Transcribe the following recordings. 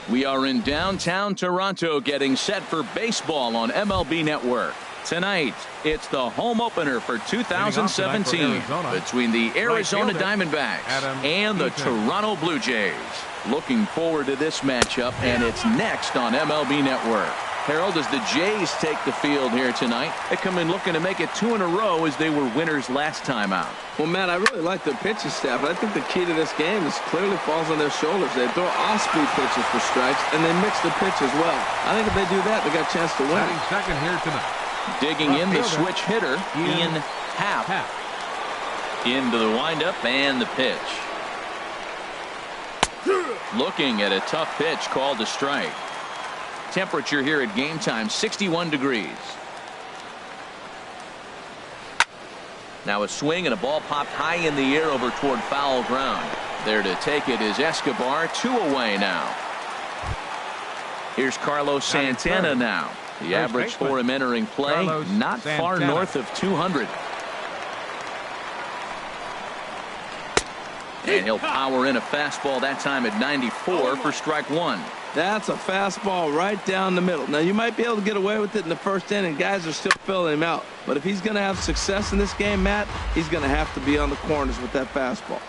We are in downtown Toronto getting set for baseball on MLB Network. Tonight, it's the home opener for 2017 between the Arizona Diamondbacks and the Toronto Blue Jays. Looking forward to this matchup, and it's next on MLB Network. Harold, as the Jays take the field here tonight, they come in looking to make it 2 in a row as they were winners last time out. Well, Matt, I really like their pitching staff, but I think the key to this game is clearly falls on their shoulders. They throw off-speed pitches for strikes, and they mix the pitch as well. I think if they do that, they got a chance to win. Second here tonight. Digging in the switch hitter, Ian Happ. Into the windup and the pitch. Looking at a tough pitch called a strike. Temperature here at game time, 61 degrees. Now a swing and a ball popped high in the air over toward foul ground. There to take it is Escobar, 2 away now. Here's Carlos Santana now. The average for him entering play, not far north of 200. And he'll power in a fastball that time at 94 for strike 1. That's a fastball right down the middle. Now, you might be able to get away with it in the first inning. Guys are still filling him out. But if he's going to have success in this game, Matt, he's going to have to be on the corners with that fastball.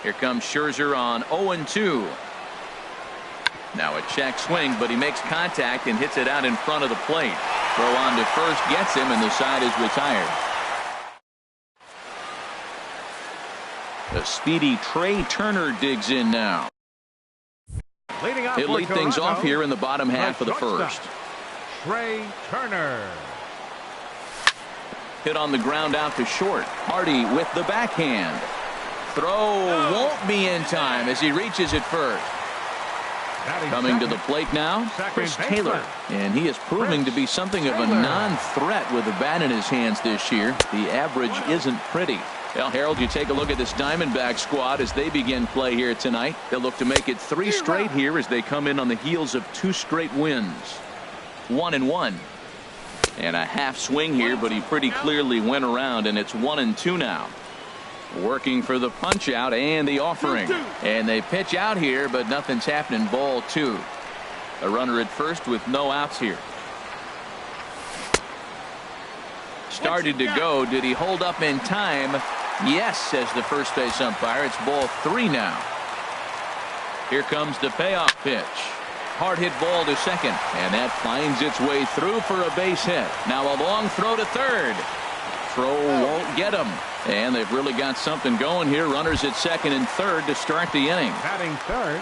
Here comes Scherzer on 0-2. Now a check swing, but he makes contact and hits it out in front of the plate. Throw on to first gets him, and the side is retired. The speedy Trey Turner digs in now. He'll lead things off here in the bottom half of the first. Trey Turner. Hit on the ground out to short. Hardy with the backhand. Throw won't be in time as he reaches it first. Coming to the plate now, Chris Taylor. And he is proving to be something of a non-threat with a bat in his hands this year. The average isn't pretty. Well, Harold, you take a look at this Diamondback squad as they begin play here tonight. They'll look to make it 3 straight here as they come in on the heels of 2 straight wins. 1-1. And a half swing here, but he pretty clearly went around, and it's 1-2 now. Working for the punch out and the offering. And they pitch out here, but nothing's happening. Ball 2. A runner at first with no outs here. Started to go. Did he hold up in time? Yes, says the first base umpire. It's ball 3 now. Here comes the payoff pitch. Hard hit ball to second, and that finds its way through for a base hit. Now a long throw to third. Throw won't get him, and they've really got something going here. Runners at second and third to start the inning. Batting third.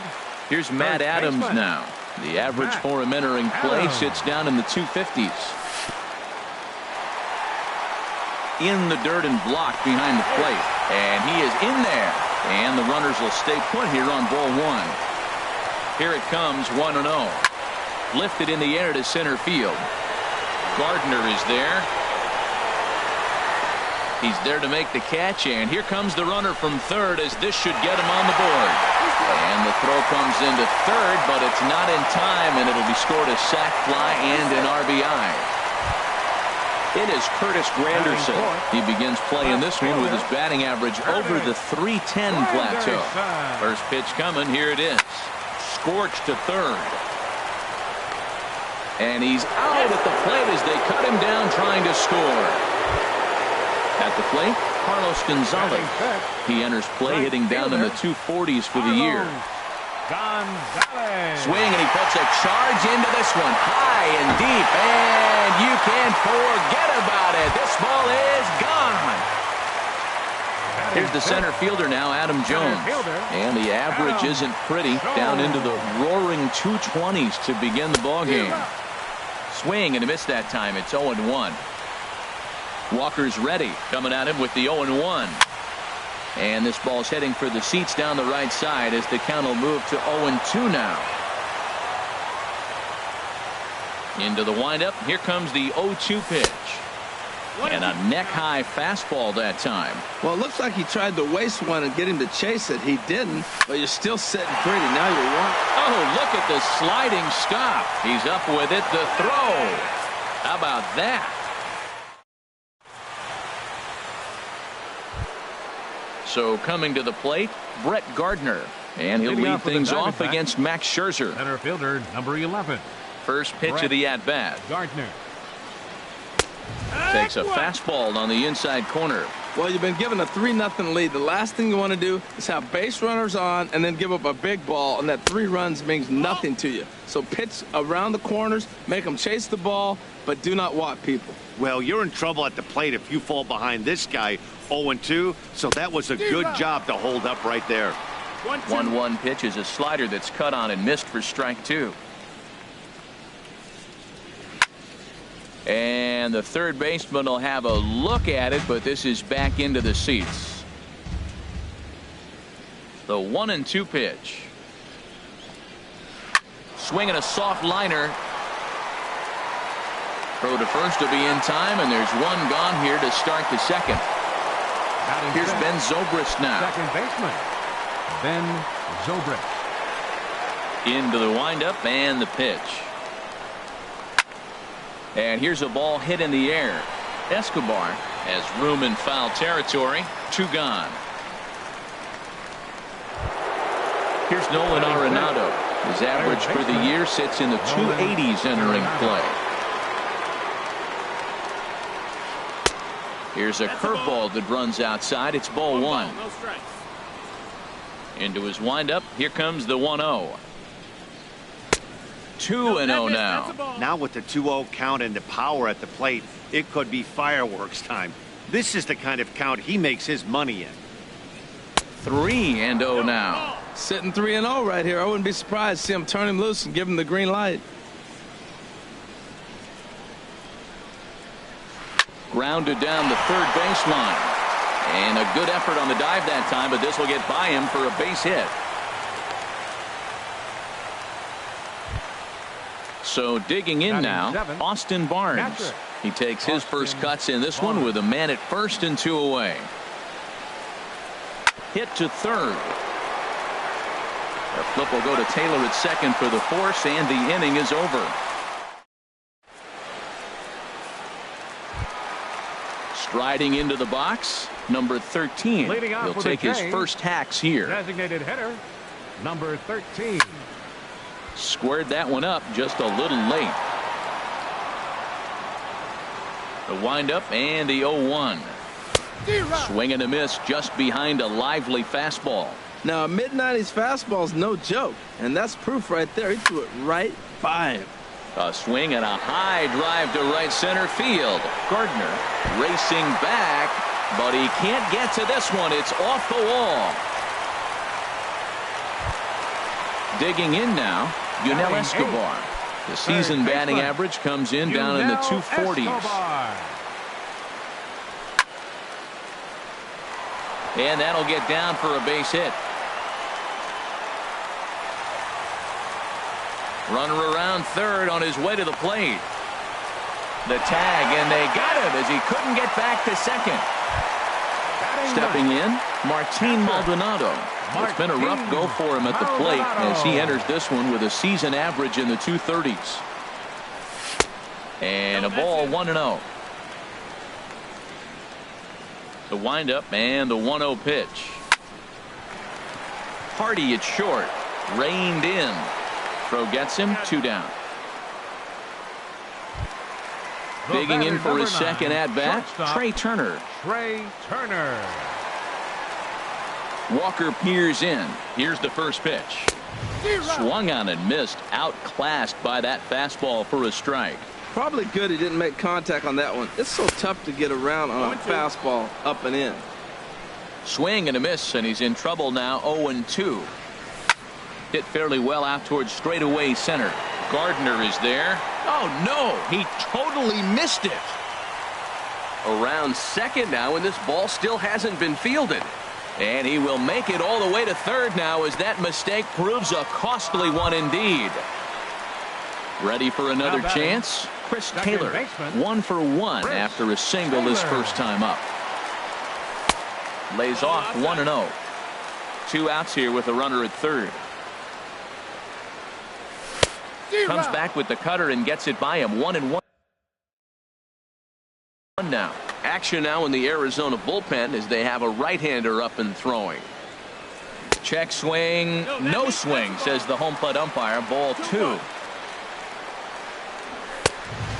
Here's Matt Adams now. The average for him entering play sits down in the 250s. In the dirt and blocked behind the plate, and he is in there, and the runners will stay put here on ball 1. Here it comes, 1-0. Lifted in the air to center field. Gardner is there. He's there to make the catch, and here comes the runner from third as this should get him on the board. And the throw comes into third, but it's not in time, and it'll be scored a sac fly and an RBI. It is Curtis Granderson. He begins playing this one with his batting average over the 310 plateau. First pitch coming. Here it is. Scorched to third. And he's out at the plate as they cut him down trying to score. At the plate, Carlos Gonzalez. He enters play hitting down in the 240s for the year. Swing, and he puts a charge into this one. High and deep, and you can't forget about it. This ball is gone. Here's the center fielder now, Adam Jones. And the average isn't pretty. Down into the roaring 220s to begin the ballgame. Swing, and he missed that time. It's 0-1. Walker's ready, coming at him with the 0-1. And this ball's heading for the seats down the right side as the count will move to 0-2 now. Into the windup. Here comes the 0-2 pitch. And a neck-high fastball that time. Well, it looks like he tried to waste one and get him to chase it. He didn't, but you're still sitting pretty. Now you're one. Oh, look at the sliding stop. He's up with it. The throw. How about that? So coming to the plate, Brett Gardner. And he'll Leading lead off with things the off Diamondbacks, against Max Scherzer. center fielder number 11. First pitch of the at-bat. Gardner. Takes a fastball on the inside corner. Well, you've been given a 3-0 lead. The last thing you want to do is have base runners on and then give up a big ball, and that 3 runs means nothing to you. So pitch around the corners, make them chase the ball, but do not walk people. Well, you're in trouble at the plate if you fall behind this guy 0-2, so that was a good job to hold up right there. 1-1 pitch is a slider that's cut on and missed for strike 2. And the third baseman will have a look at it, but this is back into the seats. The 1-2 pitch. Swinging a soft liner. Throw to first to be in time, and there's one gone here to start the second. Here's Ben Zobrist now. Second baseman, Ben Zobrist. Into the windup and the pitch. And here's a ball hit in the air. Escobar has room in foul territory. 2 gone. Here's Nolan Arenado. His average for the year sits in the 280s entering play. Here's a curveball that runs outside. It's ball 1. Into his windup. Here comes the 1-0. 2-0 now. Now with the 2-0 count and the power at the plate, it could be fireworks time. This is the kind of count he makes his money in. 3-0 now. Sitting 3-0 right here. I wouldn't be surprised to see him turn him loose and give him the green light. Grounded down the third baseline. And a good effort on the dive that time, but this will get by him for a base hit. So digging in now, Austin Barnes. He takes his first cuts in this one with a man at first and 2 away. Hit to third. The flip will go to Taylor at second for the force, and the inning is over. Striding into the box, number 13. He'll take his first hacks here. Designated hitter, number 13. Squared that one up just a little late. The windup and the 0-1. Swing and a miss just behind a lively fastball. Now, a mid-90s fastball is no joke, and that's proof right there. He threw it right by him. A swing and a high drive to right center field. Gardner racing back, but he can't get to this one. It's off the wall. Digging in now, Yunel Escobar. The season batting average comes in down in the 240s. And that'll get down for a base hit. Runner around third on his way to the plate. The tag, and they got him as he couldn't get back to second. Stepping in, Martin Maldonado. It's been a rough go for him at the plate as he enters this one with a season average in the 230s. And a ball 1-0. The windup and the 1-0 pitch. Hardy at short. Reined in. Throw gets him. 2 down. Digging in for his second at-bat, Trey Turner. Walker peers in. Here's the first pitch. Swung on and missed. Outclassed by that fastball for a strike. Probably good he didn't make contact on that one. It's so tough to get around on a fastball up and in. Swing and a miss, and he's in trouble now. 0-2. Hit fairly well out towards straightaway center. Gardner is there. Oh no, he totally missed it. Around second now, and this ball still hasn't been fielded. And he will make it all the way to third now as that mistake proves a costly one indeed. Ready for another chance? Chris Taylor, 1 for 1 after a single his first time up. Lays off 1-0. 2 outs here with a runner at third. Comes back with the cutter and gets it by him. 1-1 now. Action now in the Arizona bullpen as they have a right-hander up and throwing. Check swing, no swing, says the home plate umpire. Ball 2.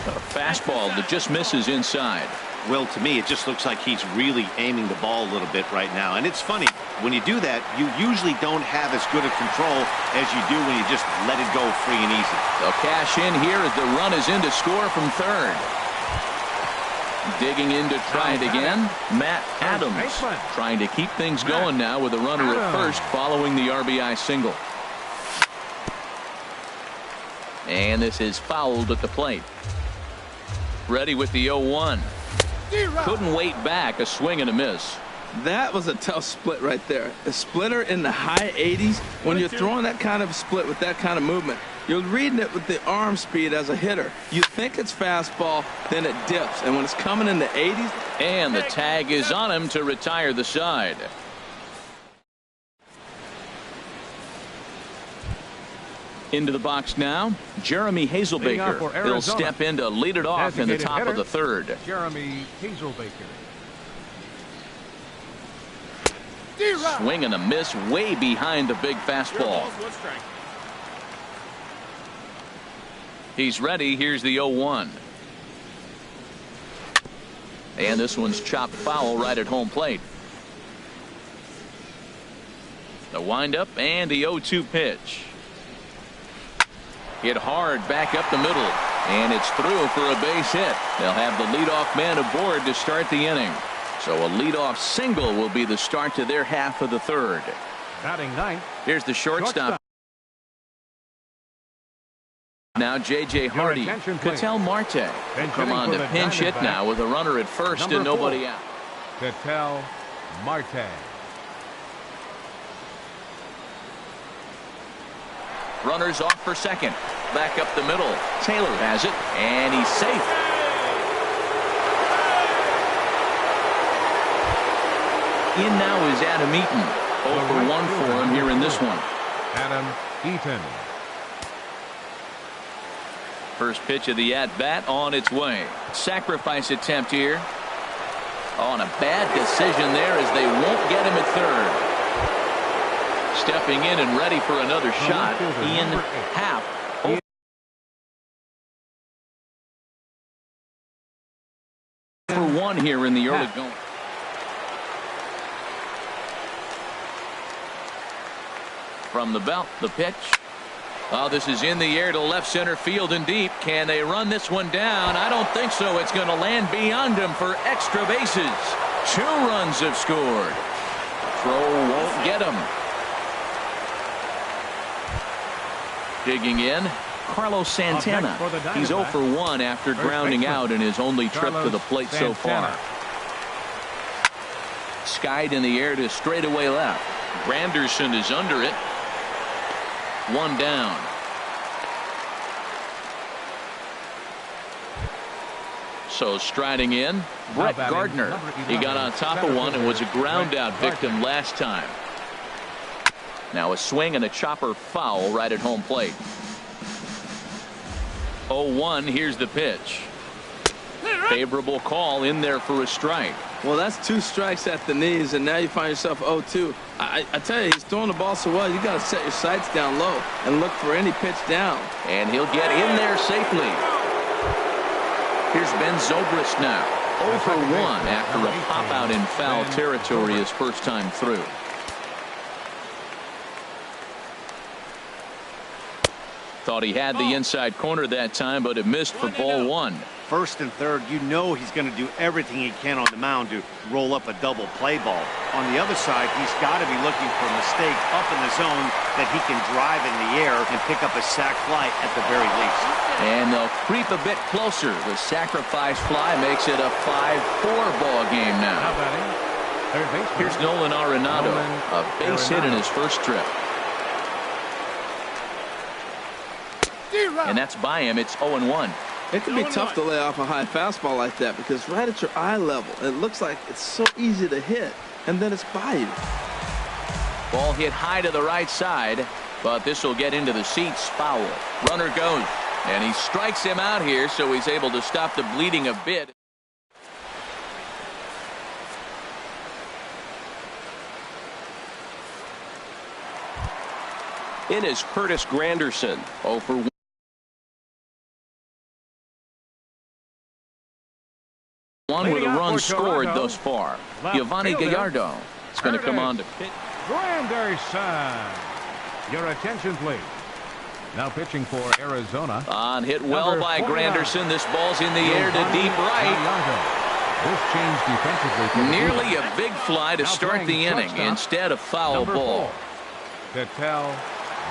A fastball that just misses inside. Well, to me, it just looks like he's really aiming the ball a little bit right now. And it's funny, when you do that, you usually don't have as good a control as you do when you just let it go free and easy. They'll cash in here as the run is in to score from third. Digging in to try it again, Matt Adams trying to keep things going now with a runner at first following the RBI single. And this is fouled at the plate. Ready with the 0-1. Couldn't wait back. A swing and a miss. That was a tough split right there. A splitter in the high 80s. When you're throwing that kind of split with that kind of movement, you're reading it with the arm speed as a hitter. You think it's fastball, then it dips. And when it's coming in the 80s. And the tag is on him to retire the side. Into the box now, Jeremy Hazelbaker. He'll step in to lead it off in the top of the third. Jeremy Hazelbaker. Swing and a miss way behind the big fastball. He's ready. Here's the 0-1. And this one's chopped foul right at home plate. The windup and the 0-2 pitch. Hit hard back up the middle, and it's through for a base hit. They'll have the leadoff man aboard to start the inning. So a leadoff single will be the start to their half of the third. Batting ninth. Here's the shortstop. Now J.J. Hardy. Ketel Marte come on to pinch hit now with a runner at first and nobody out. Ketel Marte. Runners off for second. Back up the middle. Taylor has it, and he's safe. In now is Adam Eaton. 0 for 1 for him here in this one. Adam Eaton. First pitch of the at-bat on its way. Sacrifice attempt here. Oh, and a bad decision there as they won't get him at third. Stepping in and ready for another shot. Ian Happ. For 1 here in the early going. From the belt, the pitch. Oh, this is in the air to left center field and deep. Can they run this one down? I don't think so. It's going to land beyond him for extra bases. 2 runs have scored. Throw won't get him. Digging in, Carlos Santana. He's 0 for 1 after grounding out in his only trip to the plate so far. Skied in the air to straightaway left. Granderson is under it. 1 down. So striding in, Brett Gardner. He got on top of one and was a ground out victim last time. Now a swing and a chopper foul right at home plate. 0-1. Here's the pitch. Favorable call in there for a strike. Well, that's 2 strikes at the knees, and now you find yourself 0-2. I tell you, he's throwing the ball so well, you got to set your sights down low and look for any pitch down. And he'll get in there safely. Here's Ben Zobrist now. 0 for 1 after a pop out in foul territory his first time through. Thought he had the inside corner that time, but it missed for ball 1. First and third, you know he's going to do everything he can on the mound to roll up a double play ball. On the other side, he's got to be looking for a mistake up in the zone that he can drive in the air and pick up a sac fly at the very least. And they'll creep a bit closer. The sacrifice fly makes it a 5-4 ball game now. Here's Nolan Arenado, a base hit in his first trip. And that's by him. It's 0-1. It can be tough to lay off a high fastball like that because right at your eye level, it looks like it's so easy to hit, and then it's by you. Ball hit high to the right side, but this will get into the seats. Foul. Runner goes, and he strikes him out here, so he's able to stop the bleeding a bit. in is Curtis Granderson. 0 for 1. With a run scored thus far. Giovanni Gallardo is going to come on to pitch. Granderson. Your attention, please. Now pitching for Arizona. On hit well by Granderson. This ball's in the air to deep right. This changed defensively. Nearly a big fly to start the inning. Instead, a foul ball. Ketel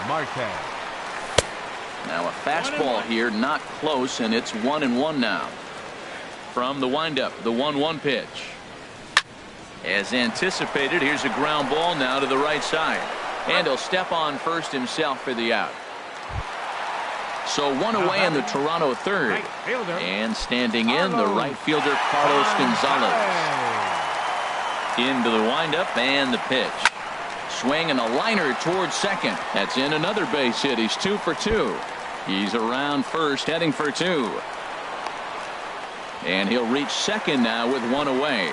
Marte. Now a fastball here, not close, and it's 1-1 now. From the windup, the 1-1 pitch. As anticipated, here's a ground ball now to the right side. And he'll step on first himself for the out. So one away in the Toronto third. And standing in, the right fielder, Carlos Gonzalez. Into the windup and the pitch. Swing and a liner towards second. That's in another base hit. He's 2 for 2. He's around first, heading for 2. And he'll reach second now with 1 away.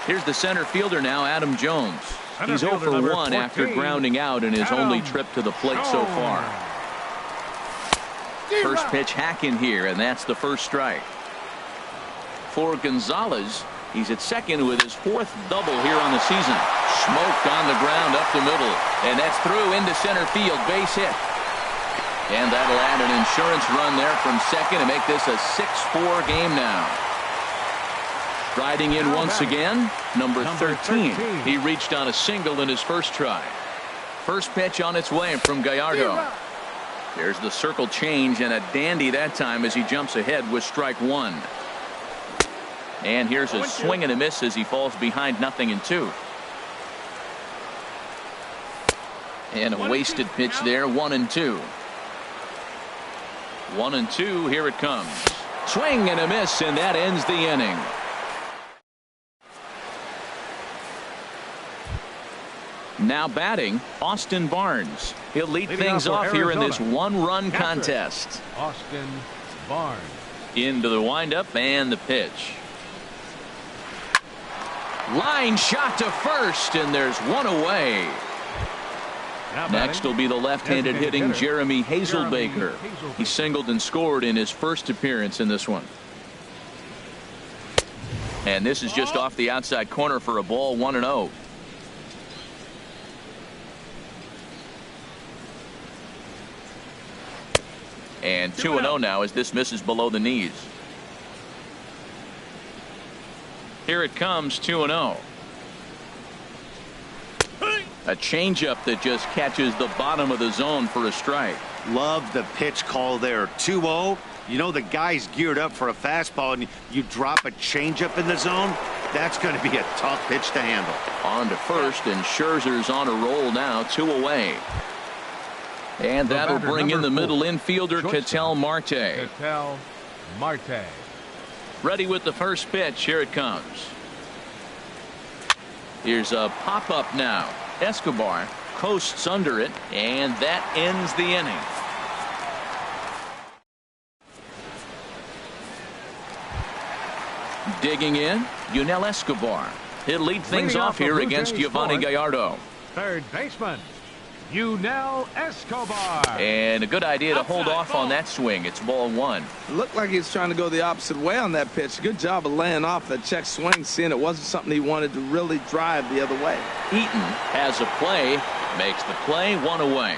Here's the center fielder now, Adam Jones. He's 0 for 1 after grounding out in his only trip to the plate so far. First pitch hacking here, and that's the first strike. For Gonzalez, he's at second with his 4th double here on the season. Smoked on the ground up the middle, and that's through into center field, base hit. And that'll add an insurance run there from second to make this a 6-4 game now. Riding in once again, number 13. He reached on a single in his first try. First pitch on its way from Gallardo. There's the circle change, and a dandy that time as he jumps ahead with strike 1. And here's a swing and a miss as he falls behind 0-2. And a wasted pitch there, 1-2. 1-2, here it comes. Swing and a miss, and that ends the inning. Now batting, Austin Barnes. He'll lead things off here in this 1-run contest. Austin Barnes. Into the windup and the pitch. Line shot to first, and there's 1 away. Next will be the left-handed hitting Jeremy Hazelbaker. He singled and scored in his first appearance in this one. And this is just off the outside corner for a ball, 1-0. And 2-0 now as this misses below the knees. Here it comes, 2-0. A changeup that just catches the bottom of the zone for a strike. Love the pitch call there. 2-0. You know the guy's geared up for a fastball, and you drop a changeup in the zone. That's going to be a tough pitch to handle. On to first, and Scherzer's on a roll now, 2 away. And that'll bring in the middle infielder, Ketel Marte. Ketel Marte. Ready with the first pitch. Here it comes. Here's a pop-up now. Escobar coasts under it, and that ends the inning. Digging in, Yunel Escobar. He'll lead things off here against Giovanni Gallardo. Third baseman, Yunel Escobar. And a good idea to hold off on that swing. It's ball 1. It looked like he was trying to go the opposite way on that pitch. Good job of laying off that check swing, seeing it wasn't something he wanted to really drive the other way. Eaton has a play, makes the play, 1 away.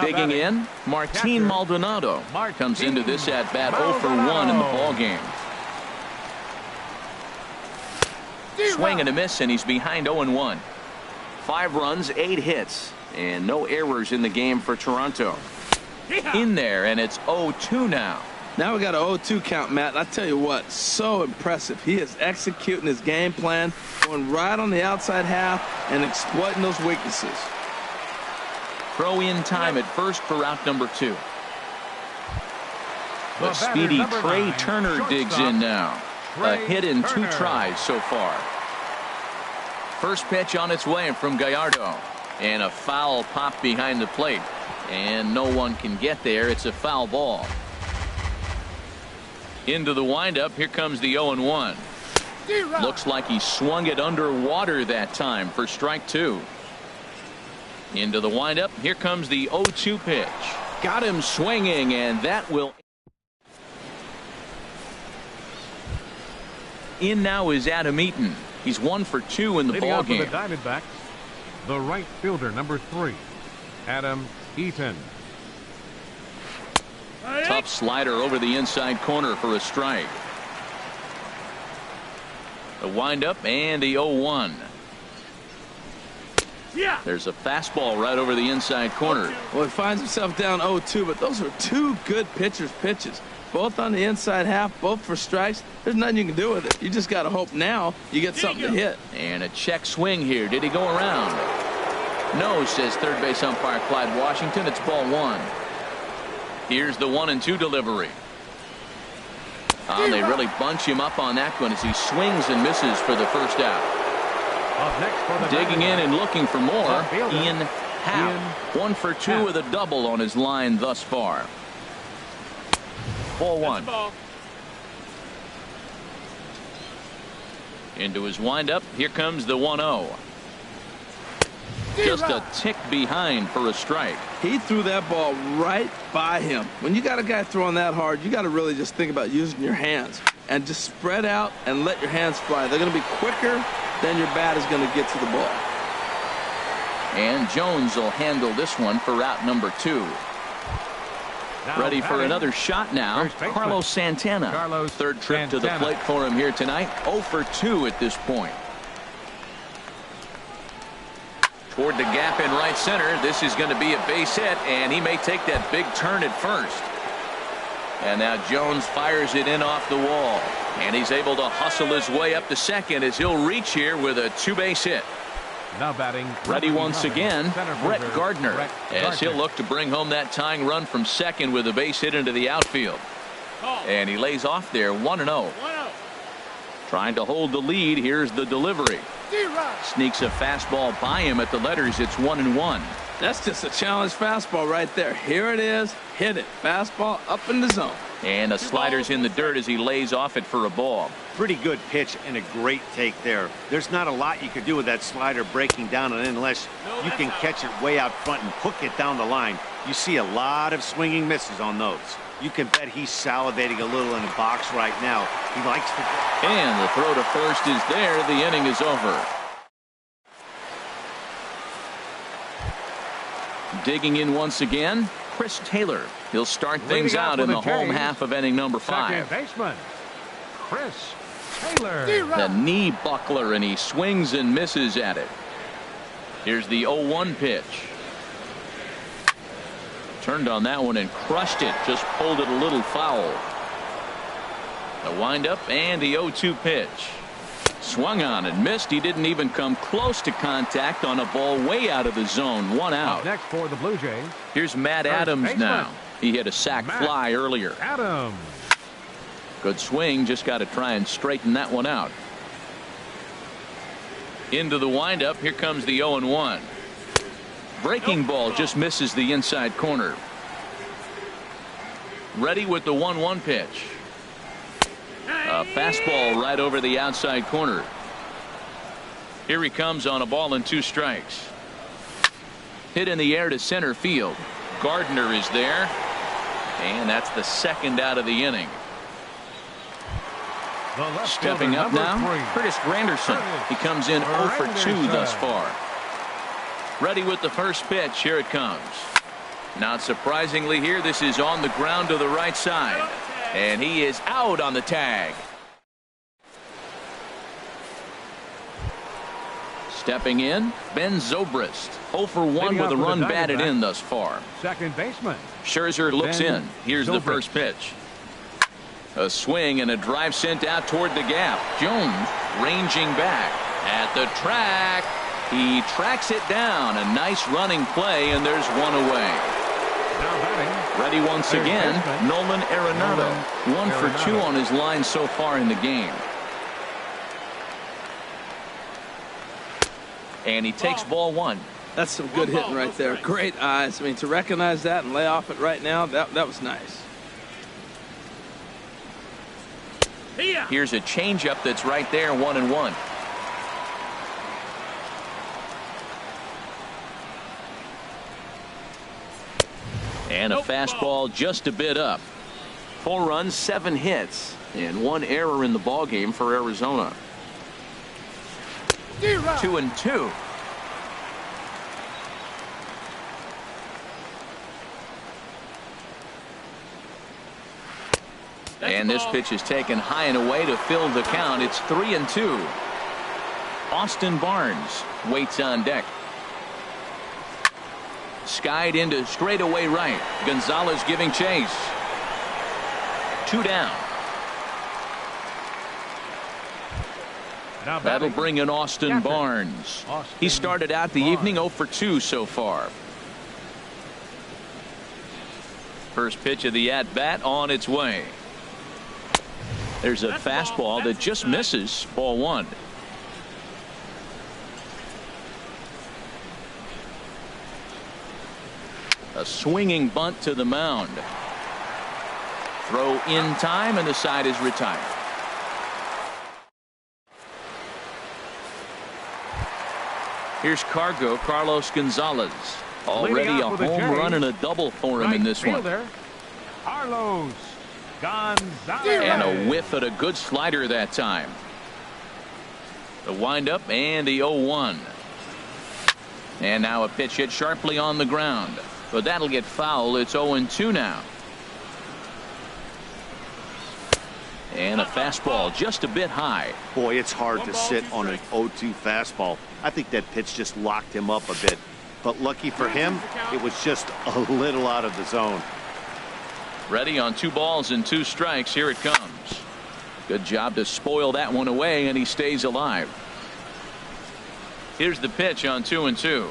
Digging in, Martin Maldonado comes into this at bat 0 for 1 in the ball game. Swing and a miss, and he's behind 0-1. 5 runs, 8 hits, and no errors in the game for Toronto. In there, and it's 0-2 now. Now we got a 0-2 count, Matt. And I tell you what, so impressive. He is executing his game plan, going right on the outside half and exploiting those weaknesses. Throw in time at first for out number 2. The speedy Trey Turner digs in now. A hit in 2 tries so far. First pitch on its way from Gallardo, and a foul pop behind the plate, and no one can get there. It's a foul ball. Into the windup. Here comes the 0-1. Looks like he swung it underwater that time for strike 2. Into the windup. Here comes the 0-2 pitch. Got him swinging, and that will. In now is Adam Eaton. He's 1 for 2 in the Leading off for ballgame. the Diamondbacks, the right fielder, number 3, Adam Eaton. Tough slider over the inside corner for a strike. The windup and the 0-1. There's a fastball right over the inside corner. Well, he finds himself down 0-2, but those are 2 good pitchers' pitches. Both on the inside half, both for strikes. There's nothing you can do with it. You just got to hope now you get something to hit. And a check swing here. Did he go around? No, says third base umpire Clyde Washington. It's ball 1. Here's the 1-2 delivery. They really bunch him up on that one as he swings and misses for the first out. Up next for the Digging in and looking for more, Ian Howe. Ian 1 for 2 Howe. with a double on his line thus far. Ball 1. Into his windup. Here comes the 1-0. Just a tick behind for a strike. He threw that ball right by him. When you got a guy throwing that hard, you got to really just think about using your hands and just spread out and let your hands fly. They're going to be quicker than your bat is going to get to the ball. And Jones will handle this one for out number 2. Now Ready for batting, another shot now. first baseman, Carlos Santana. Carlos Third trip to the Santana. plate for him here tonight. 0 for 2 at this point. Toward the gap in right center. This is going to be a base hit, and he may take that big turn at first. And now Jones fires it in off the wall. And he's able to hustle his way up to second as he'll reach here with a 2-base hit. Now batting. Ready once again, center Brett fielder, Gardner, Brett as he'll Gardner. look to bring home that tying run from second with a base hit into the outfield. And he lays off there 1-0. Trying to hold the lead. Here's the delivery. Sneaks a fastball by him at the letters. It's 1-1. That's just a challenge fastball right there. Here it is. Hit it. Fastball up in the zone. And a slider's in the dirt as he lays off it for a ball. Pretty good pitch and a great take there. There's not a lot you could do with that slider breaking down and in unless you can catch it way out front and hook it down the line. You see a lot of swinging misses on those. You can bet he's salivating a little in the box right now. He likes to. And the throw to first is there. The inning is over. Digging in once again, Chris Taylor. He'll start things Leading out off in for the the home Jays, half of inning number 5. Second baseman, Chris Taylor. The knee buckler, and he swings and misses at it. Here's the 0-1 pitch. Turned on that one and crushed it. Just pulled it a little foul. The windup and the 0-2 pitch. Swung on and missed. He didn't even come close to contact on a ball way out of the zone. 1 out. Up next for the Blue Jays, Here's Matt First Adams baseman. now. He hit a sac Matt fly earlier. Adams. Good swing. Just got to try and straighten that one out. Into the windup. Here comes the 0-1. Breaking ball just misses the inside corner. Ready with the 1-1 pitch. A fastball right over the outside corner. Here he comes on a ball and 2 strikes. Hit in the air to center field. Gardner is there. And that's the second out of the inning. The left Stepping fielder, up number now, 3. Curtis Granderson. He comes in 0 for 2 thus far. Ready with the first pitch. Here it comes. Not surprisingly here, this is on the ground to the right side. And he is out on the tag. Stepping in, Ben Zobrist. 0 for 1 Leading with a off with run the batted Diamondbacks. in thus far. Second baseman, Scherzer looks Ben in. Here's the Zobrist. first pitch. A swing and a drive sent out toward the gap. Jones ranging back at the track. He tracks it down. A nice running play, and there's one away. now batting. Ready once Third again, baseman, Nolan Arenado. 1 for 2 Arenado. on his line so far in the game. And he takes ball 1. That's some good hitting right there. Great eyes. I mean, to recognize that and lay off it right now, that was nice. Here's a changeup that's right there, 1-1. And a fastball just a bit up. 4 runs, 7 hits, and 1 error in the ballgame for Arizona. 2-2. And this pitch is taken high and away to fill the count. It's 3-2. Austin Barnes waits on deck. Skied into straightaway right. Gonzalez giving chase. 2 down. That'll bring in Austin Barnes. He started out the evening 0 for 2 so far. First pitch of the at-bat on its way. There's a fastball that just misses. Ball 1. A swinging bunt to the mound. Throw in time, and the side is retired. Here's Carlos Gonzalez. Already a home run and a double for him in this one. Carlos Gonzalez. And a whiff at a good slider that time. The windup and the 0-1. And now a pitch hit sharply on the ground. But that'll get foul. It's 0-2 now. And a fastball just a bit high. Boy, it's hard to sit on an 0-2 fastball. I think that pitch just locked him up a bit. But lucky for him, it was just a little out of the zone. Ready on 2 balls and 2 strikes. Here it comes. Good job to spoil that one away, and he stays alive. Here's the pitch on 2-2.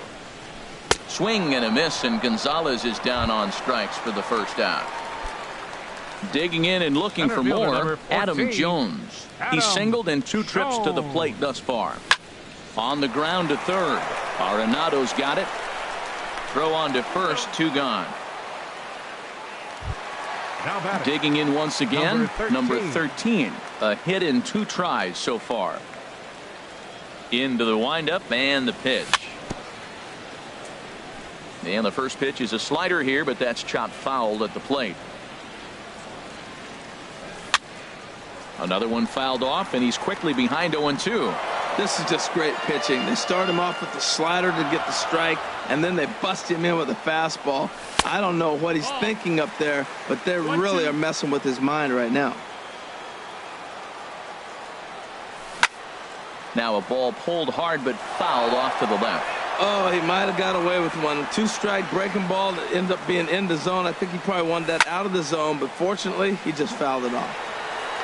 Swing and a miss, and Gonzalez is down on strikes for the first out. Digging in and looking for more, Adam Jones. He singled in 2 trips to the plate thus far. On the ground to third. Arenado's got it. Throw on to first, 2 gone. Digging in once again, number 13. A hit in 2 tries so far. Into the windup and the pitch. And the first pitch is a slider here, but that's chopped foul at the plate. Another one fouled off, and he's quickly behind 0-2. This is just great pitching. They start him off with the slider to get the strike, and then they bust him in with a fastball. I don't know what he's thinking up there, but they really are messing with his mind right now. Now a ball pulled hard but fouled off to the left. Oh, he might have got away with one. 2-strike breaking ball that ended up being in the zone. I think he probably wanted that out of the zone, but fortunately, he just fouled it off.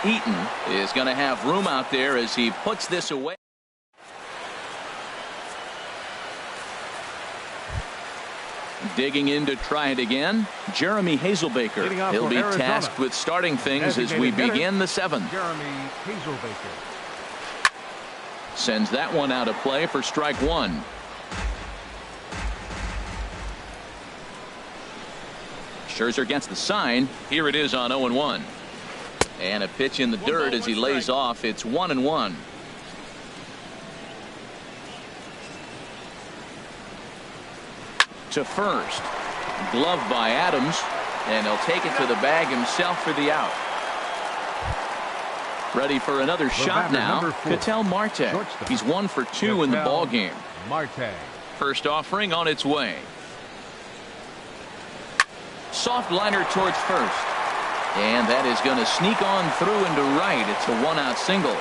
Eaton is going to have room out there as he puts this away. Digging in to try it again, Jeremy Hazelbaker. He'll be tasked with starting things as we begin the 7th. Jeremy Hazelbaker. Sends that one out of play for strike 1. Scherzer gets the sign. Here it is on 0-1. And a pitch in the dirt as he lays off. It's 1-1. To first. Glove by Adams. And he'll take it to the bag himself for the out. Ready for another shot now. Ketel Marte. He's 1 for 2 in the ball game. Marte. First offering on its way. Soft liner towards first. And that is going to sneak on through into right. It's a 1-out single.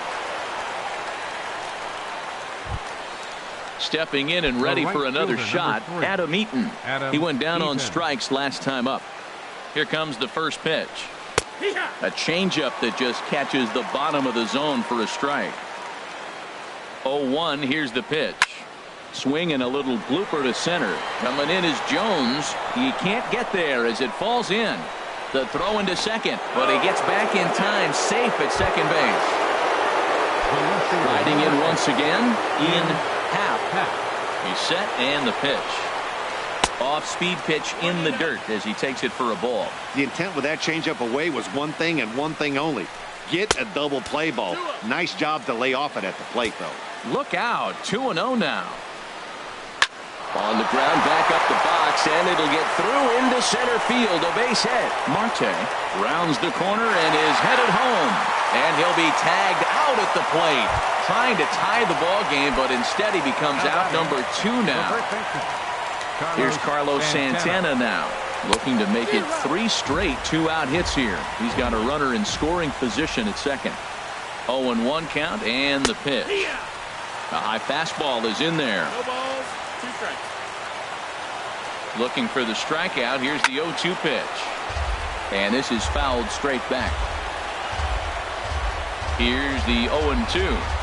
Stepping in and ready for another shot, Adam Eaton. He went down on strikes last time up. Here comes the first pitch. A changeup that just catches the bottom of the zone for a strike. 0-1. Here's the pitch. Swing and a little blooper to center. Coming in is Jones. He can't get there as it falls in. The throw into second, but he gets back in time, safe at second base. Riding in once again, Ian Happ. He's set, and the pitch. Off-speed pitch in the dirt as he takes it for a ball. The intent with that changeup away was one thing and one thing only. get a double play ball. Nice job to lay off it at the plate, though. Look out, 2-0 now. On the ground, back up the box, and it'll get through into center field. A base hit. Marte rounds the corner and is headed home. And he'll be tagged out at the plate. Trying to tie the ball game, but instead he becomes out number 2 now. Here's Carlos Santana now, looking to make it 3 straight 2-out hits here. He's got a runner in scoring position at second. 0-1 count, and the pitch. A high fastball is in there. No balls, 2 strikes. Looking for the strikeout. Here's the 0-2 pitch. And this is fouled straight back. Here's the 0-2.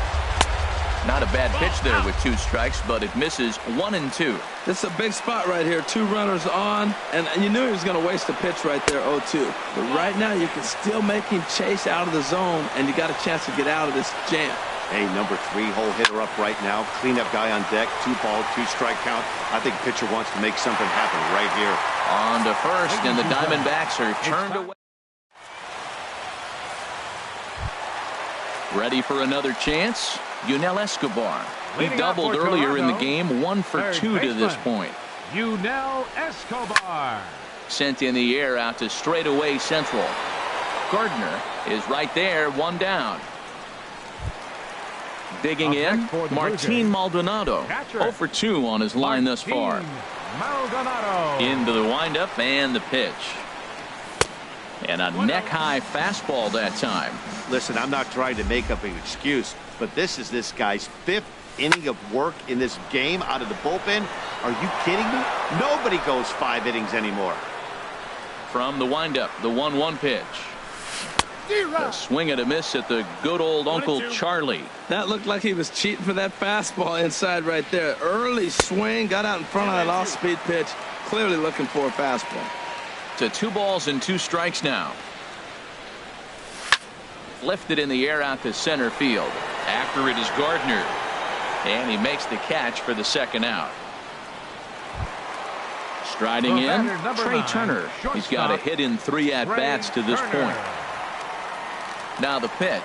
Not a bad pitch there with 2 strikes, but it misses 1-2. This is a big spot right here. 2 runners on, and you knew he was going to waste a pitch right there, 0-2. But right now you can still make him chase out of the zone, and you got a chance to get out of this jam. Hey, number 3 hole hitter up right now. Cleanup guy on deck. 2 ball, 2 strike count. I think pitcher wants to make something happen right here. On to first, and the Diamondbacks are turned away. Ready for another chance? Yunel Escobar. He doubled earlier in the game, 1 for 2 to this point. Yunel Escobar. Sent in the air out to straightaway central. Gardner is right there, 1 down. Digging in, Martin Maldonado. 0 for 2 on his line thus far. Maldonado. Into the windup and the pitch. And a neck-high fastball that time. Listen, I'm not trying to make up an excuse, but this is this guy's 5th inning of work in this game out of the bullpen. Are you kidding me? Nobody goes 5 innings anymore. From the windup, the 1-1 pitch. A swing and a miss at the good old Uncle Charlie. That looked like he was cheating for that fastball inside right there. Early swing, got out in front of that off-speed pitch. Clearly looking for a fastball. To 2 balls and 2 strikes now. Lifted in the air out to center field. After it is Gardner. And he makes the catch for the 2nd out. Striding in, Trey Turner. He's got a hit in 3 at-bats to this point. Now the pitch.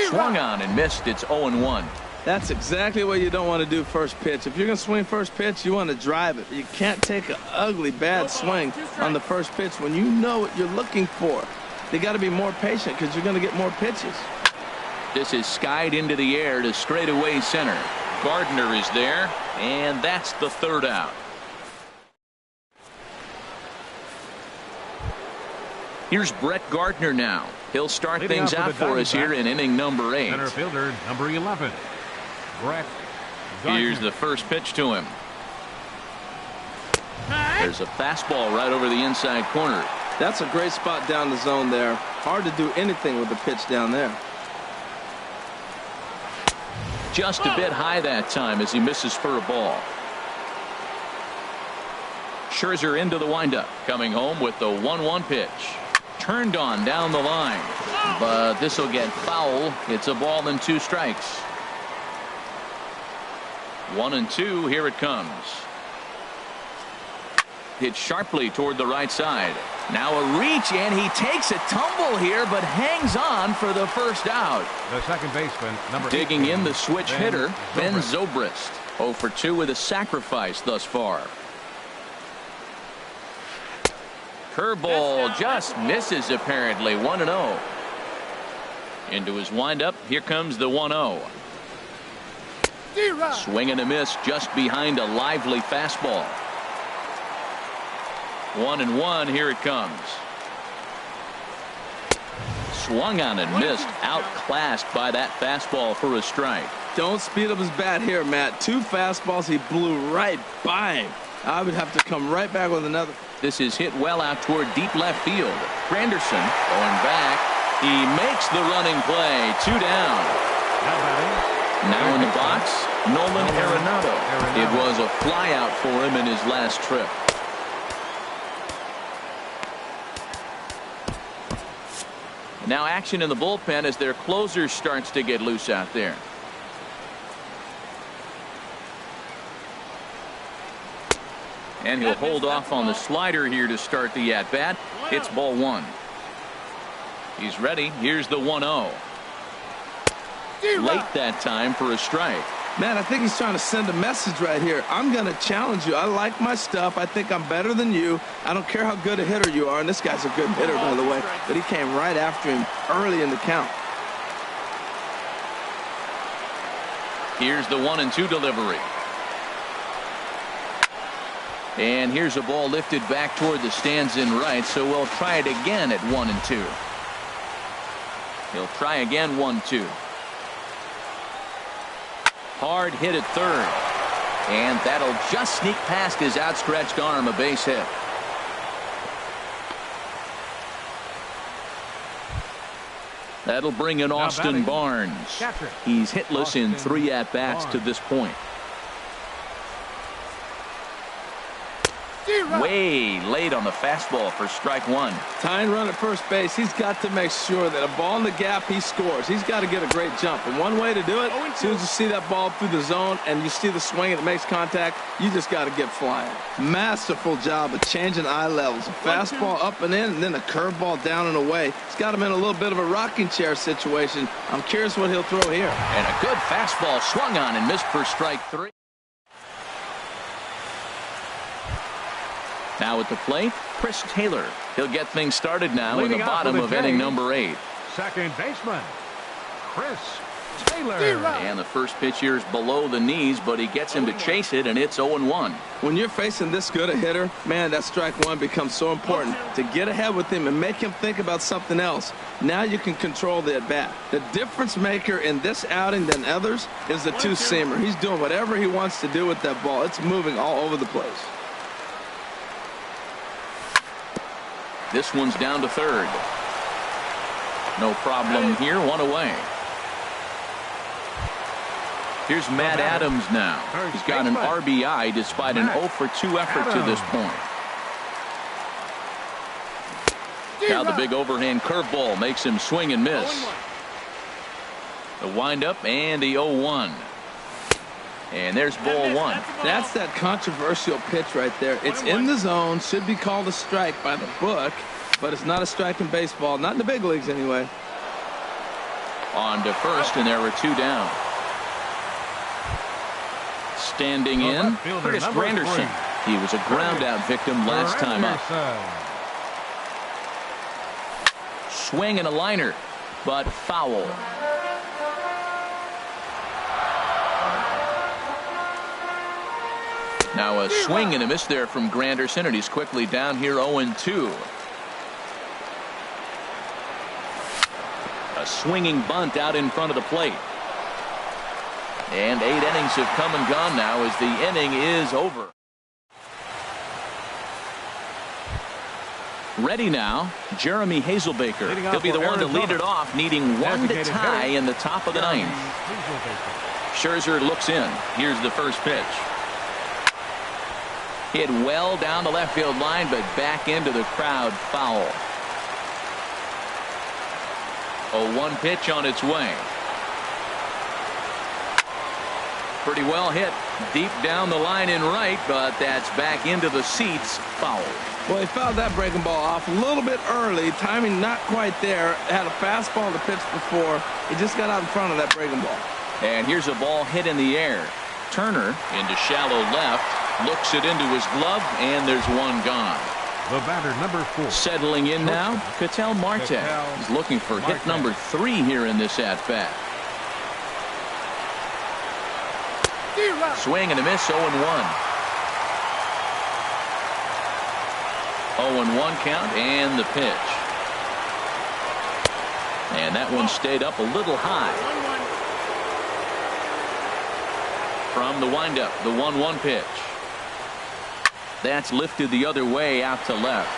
Swung on and missed. It's 0-1. That's exactly what you don't want to do first pitch. If you're going to swing first pitch, you want to drive it. You can't take an ugly, bad swing on the first pitch when you know what you're looking for. You got to be more patient because you're going to get more pitches. This is skied into the air to straightaway center. Gardner is there, and that's the 3rd out. Here's Brett Gardner now. He'll start things out for us here in inning number 8. Center fielder number 11. Brett Gardner. Here's the first pitch to him. There's a fastball right over the inside corner. That's a great spot down the zone there. Hard to do anything with the pitch down there. Just a bit high that time as he misses for a ball. Scherzer into the windup, coming home with the 1-1 pitch. Turned on down the line, but this will get foul. It's a ball and 2 strikes. 1-2. Here it comes. Hit sharply toward the right side. Now a reach, and he takes a tumble here, but hangs on for the 1st out. The second baseman, number Digging 18, in, the switch hitter, Ben Zobrist. 0 for 2 with a sacrifice thus far. Curveball just misses apparently. 1-0. Into his windup. Here comes the 1-0. Swing and a miss just behind a lively fastball. 1-1. Here it comes. Swung on and missed. Outclassed by that fastball for a strike. Don't speed up his bat here, Matt. 2 fastballs, he blew right by him. I would have to come right back with another. This is hit well out toward deep left field. Granderson going back. He makes the running play. 2 down. Now in the box, Nolan Arenado. It was a flyout for him in his last trip. Now action in the bullpen as their closer starts to get loose out there. And he'll hold off on the slider here to start the at-bat. It's ball 1. He's ready. Here's the 1-0. Late that time for a strike. Man, I think he's trying to send a message right here. I'm going to challenge you. I like my stuff. I think I'm better than you. I don't care how good a hitter you are. And this guy's a good hitter, by the way. But he came right after him early in the count. Here's the 1-2 delivery. And here's a ball lifted back toward the stands in right. So we'll try it again at 1-2. He'll try again 1-2. Hard hit at third. And that'll just sneak past his outstretched arm, a base hit. That'll bring in Austin Barnes. He's hitless in 3 at-bats to this point. Way late on the fastball for strike one. Tying run at first base. He's got to make sure that a ball in the gap, he scores. He's got to get a great jump. And one way to do it, as soon as you see that ball through the zone and you see the swing and it makes contact, you just got to get flying. Masterful job of changing eye levels. A fastball up and in, and then a curveball down and away. It's got him in a little bit of a rocking chair situation. I'm curious what he'll throw here. And a good fastball swung on and missed for strike 3. Now at the plate, Chris Taylor. He'll get things started now in the bottom of inning number 8. Second baseman, Chris Taylor. And the first pitch here is below the knees, but he gets him to chase it, and it's 0-1. When you're facing this good a hitter, man, that strike one becomes so important to get ahead with him and make him think about something else. Now you can control the at-bat. The difference maker in this outing than others is the two-seamer. He's doing whatever he wants to do with that ball. It's moving all over the place. This one's down to third. No problem here. One away. Here's Matt Adams now. He's got an RBI despite an 0-for-2 effort to this point. Now the big overhand curveball makes him swing and miss. The windup and the 0-1. And there's ball one. That's that controversial pitch right there. It's in the zone, should be called a strike by the book, but it's not a strike in baseball, not in the big leagues anyway. On to first, and there were 2 down. Standing in, Curtis Granderson. He was a ground-out victim last time up. Swing and a liner, but foul. Now a swing and a miss there from Granderson, and he's quickly down here 0-2. A swinging bunt out in front of the plate. And 8 innings have come and gone now as the inning is over. Ready now, Jeremy Hazelbaker. He'll be the one to lead it off, needing 1 to tie in the top of the 9th. Scherzer looks in. Here's the first pitch. Hit well down the left field line, but back into the crowd, foul. 0-1 pitch on its way. Pretty well hit deep down the line in right, but that's back into the seats, foul. Well, he fouled that breaking ball off a little bit early. Timing not quite there. Had a fastball to pitch before. He just got out in front of that breaking ball. And here's a ball hit in the air. Turner into shallow left. Looks it into his glove, and there's one gone. The batter, number 4. Settling in now, Ketel Marte. He's looking for hit number 3 here in this at-bat. Swing and a miss, 0-1. 0-1 count, and the pitch. And that one stayed up a little high. From the windup, the 1-1 pitch. That's lifted the other way out to left.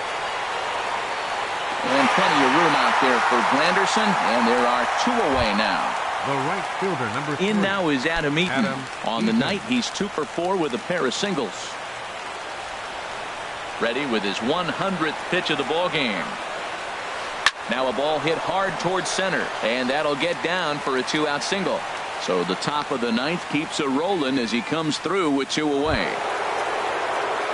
And plenty of room out there for Granderson, and there are 2 away now. The right fielder, number 3. In now is Adam Eaton. On the night, he's 2 for 4 with a pair of singles. Ready with his 100th pitch of the ball game. Now a ball hit hard towards center, and that'll get down for a 2-out single. So the top of the 9th keeps it rolling as he comes through with 2 away.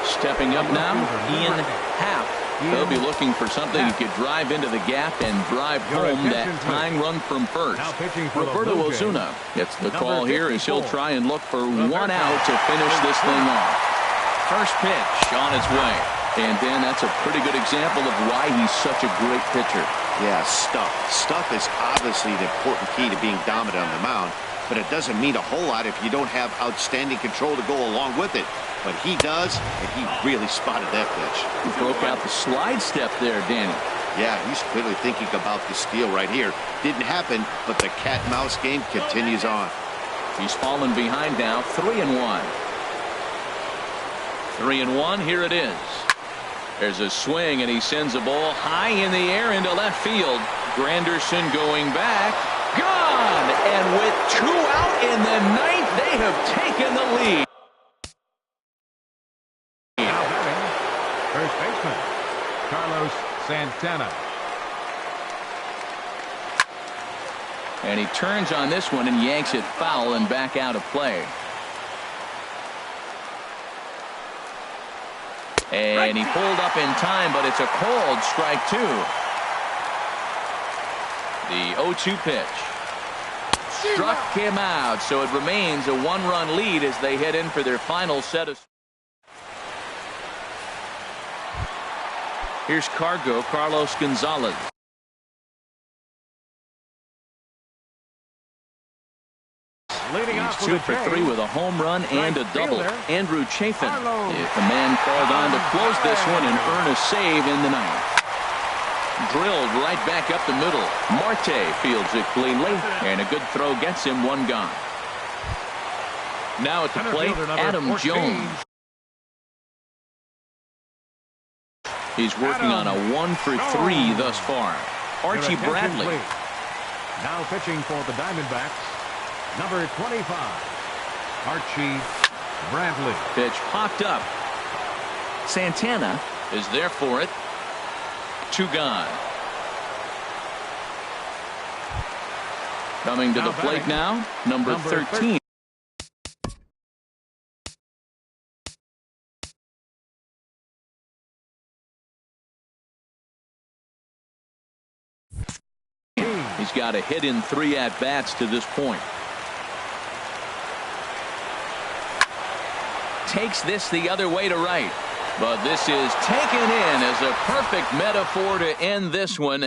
Stepping up now, Ian Happ. They'll be looking for something he could drive into the gap and drive home that tying run from first. Roberto Ozuna gets the call here as he'll try and look for one out to finish this thing off. First pitch on its way. And Dan, that's a pretty good example of why he's such a great pitcher. Yeah, stuff. Stuff is obviously the important key to being dominant on the mound, but it doesn't mean a whole lot if you don't have outstanding control to go along with it. But he does, and he really spotted that pitch. He broke out the slide step there, Danny. Yeah, he's clearly thinking about the steal right here. Didn't happen, but the cat-and-mouse game continues on. He's fallen behind now, 3-1. 3-1, here it is. There's a swing, and he sends a ball high in the air into left field. Granderson going back. Gone! And with 2 out in the ninth, they have taken the lead. Now batting, first baseman, Carlos Santana. And he turns on this one and yanks it foul and back out of play. And he pulled up in time, but it's a called strike 2. The 0-2 pitch. Struck him out, so it remains a 1-run lead as they head in for their final set of. Here's Carlos Gonzalez. He's 2 for 3 with a home run and a double. Andrew Chafin, the man called on to close this one and earn a save in the ninth. Drilled right back up the middle. Marte fields it cleanly, and a good throw gets him 1 gone. Now at the plate, Adam Jones. He's working on a 1 for 3 thus far. Archie Bradley. Now pitching for the Diamondbacks, number 25, Archie Bradley. Pitch popped up. Santana is there for it. 2 gone. Coming to the plate now, number 13. He's got a hit in 3 at-bats to this point. Takes this the other way to right. But this is taken in as a perfect metaphor to end this one.